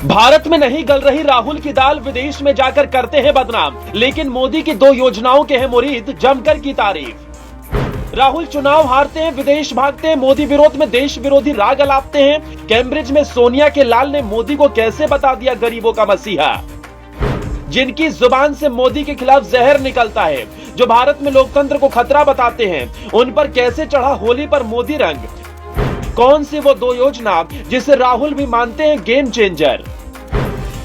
भारत में नहीं गल रही राहुल की दाल, विदेश में जाकर करते हैं बदनाम। लेकिन मोदी की 2 योजनाओं के हैं मुरीद, जमकर की तारीफ। राहुल चुनाव हारते हैं, विदेश भागते हैं, मोदी विरोध में देश विरोधी राग अलापते हैं। कैम्ब्रिज में सोनिया के लाल ने मोदी को कैसे बता दिया गरीबों का मसीहा। जिनकी जुबान से मोदी के खिलाफ जहर निकलता है, जो भारत में लोकतंत्र को खतरा बताते हैं, उन पर कैसे चढ़ा होली पर मोदी रंग। कौन सी वो 2 योजना जिसे राहुल भी मानते हैं गेम चेंजर।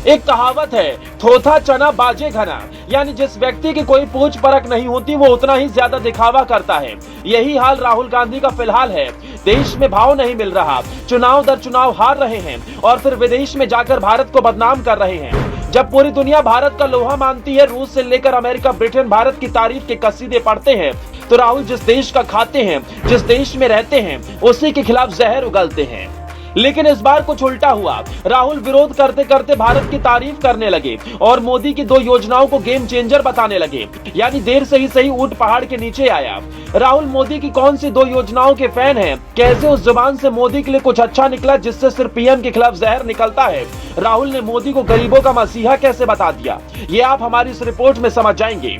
एक कहावत है, थोथा चना बाजे घना, यानी जिस व्यक्ति की कोई पूछ परख नहीं होती वो उतना ही ज्यादा दिखावा करता है। यही हाल राहुल गांधी का फिलहाल है। देश में भाव नहीं मिल रहा, चुनाव दर चुनाव हार रहे हैं और फिर विदेश में जाकर भारत को बदनाम कर रहे हैं। जब पूरी दुनिया भारत का लोहा मानती है, रूस से लेकर अमेरिका ब्रिटेन भारत की तारीफ के कसीदे पढ़ते हैं, तो राहुल जिस देश का खाते हैं, जिस देश में रहते हैं, उसी के खिलाफ जहर उगलते हैं। लेकिन इस बार कुछ उल्टा हुआ। राहुल विरोध करते करते भारत की तारीफ करने लगे और मोदी की 2 योजनाओं को गेम चेंजर बताने लगे। यानी देर से ही सही, ऊंट पहाड़ के नीचे आया। राहुल मोदी की कौन सी 2 योजनाओं के फैन हैं? कैसे उस जुबान से मोदी के लिए कुछ अच्छा निकला जिससे सिर्फ पीएम के खिलाफ जहर निकलता है। राहुल ने मोदी को गरीबों का मसीहा कैसे बता दिया, ये आप हमारी इस रिपोर्ट में समझ जाएंगे।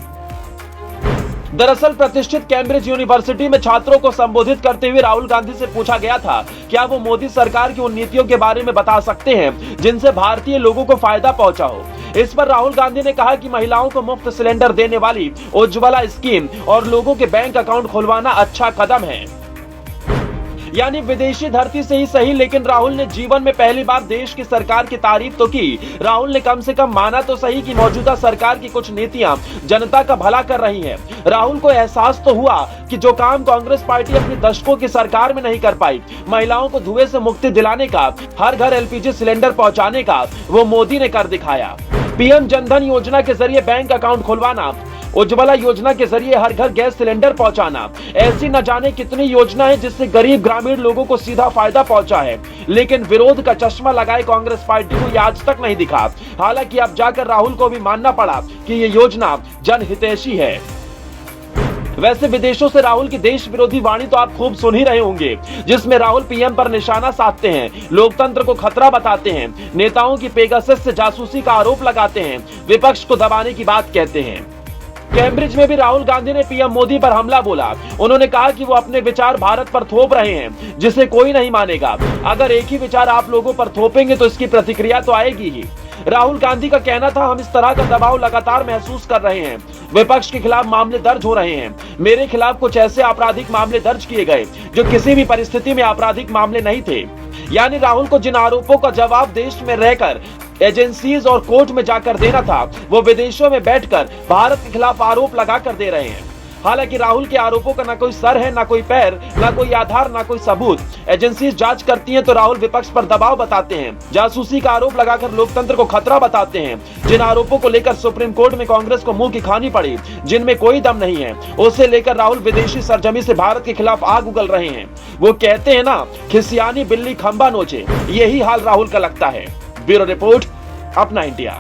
दरअसल प्रतिष्ठित कैम्ब्रिज यूनिवर्सिटी में छात्रों को संबोधित करते हुए राहुल गांधी से पूछा गया था, क्या वो मोदी सरकार की उन नीतियों के बारे में बता सकते हैं जिनसे भारतीय लोगों को फायदा पहुंचा हो। इस पर राहुल गांधी ने कहा कि महिलाओं को मुफ्त सिलेंडर देने वाली उज्ज्वला स्कीम और लोगों के बैंक अकाउंट खुलवाना अच्छा कदम है। यानी विदेशी धरती से ही सही, लेकिन राहुल ने जीवन में पहली बार देश की सरकार की तारीफ तो की। राहुल ने कम से कम माना तो सही कि मौजूदा सरकार की कुछ नीतियां जनता का भला कर रही हैं। राहुल को एहसास तो हुआ कि जो काम कांग्रेस पार्टी अपनी दशकों की सरकार में नहीं कर पाई, महिलाओं को धुएं से मुक्ति दिलाने का, हर घर एलपीजी सिलेंडर पहुंचाने का, वो मोदी ने कर दिखाया। पीएम जनधन योजना के जरिए बैंक अकाउंट खुलवाना, उज्ज्वला योजना के जरिए हर घर गैस सिलेंडर पहुंचाना, ऐसी न जाने कितनी योजना है जिससे गरीब ग्रामीण लोगों को सीधा फायदा पहुंचा है। लेकिन विरोध का चश्मा लगाए कांग्रेस पार्टी को ये आज तक नहीं दिखा। हालांकि अब जाकर राहुल को भी मानना पड़ा कि ये योजना जनहितैषी है। वैसे विदेशों से राहुल की देश विरोधी वाणी तो आप खूब सुन ही रहे होंगे, जिसमें राहुल पीएम पर निशाना साधते हैं, लोकतंत्र को खतरा बताते हैं, नेताओं की पेगासस से जासूसी का आरोप लगाते हैं, विपक्ष को दबाने की बात कहते हैं। कैम्ब्रिज में भी राहुल गांधी ने पीएम मोदी पर हमला बोला। उन्होंने कहा कि वो अपने विचार भारत पर थोप रहे हैं, जिसे कोई नहीं मानेगा। अगर एक ही विचार आप लोगों पर थोपेंगे तो इसकी प्रतिक्रिया तो आएगी ही। राहुल गांधी का कहना था, हम इस तरह का दबाव लगातार महसूस कर रहे हैं, विपक्ष के खिलाफ मामले दर्ज हो रहे हैं। मेरे खिलाफ कुछ ऐसे आपराधिक मामले दर्ज किए गए जो किसी भी परिस्थिति में आपराधिक मामले नहीं थे। यानी राहुल को जिन आरोपों का जवाब देश में रहकर एजेंसीज और कोर्ट में जाकर देना था, वो विदेशों में बैठकर भारत के खिलाफ आरोप लगाकर दे रहे हैं। हालांकि राहुल के आरोपों का ना कोई सर है, ना कोई पैर, ना कोई आधार, ना कोई सबूत। एजेंसीज जांच करती हैं तो राहुल विपक्ष पर दबाव बताते हैं, जासूसी का आरोप लगाकर लोकतंत्र को खतरा बताते हैं। जिन आरोपों को लेकर सुप्रीम कोर्ट में कांग्रेस को मुंह की खानी पड़ी, जिनमें कोई दम नहीं है, उसे लेकर राहुल विदेशी सरजमी से भारत के खिलाफ आग उगल रहे हैं। वो कहते हैं ना, खिसियानी बिल्ली खंबा नोचे, यही हाल राहुल का लगता है। ब्यूरो रिपोर्ट, अपना इंडिया।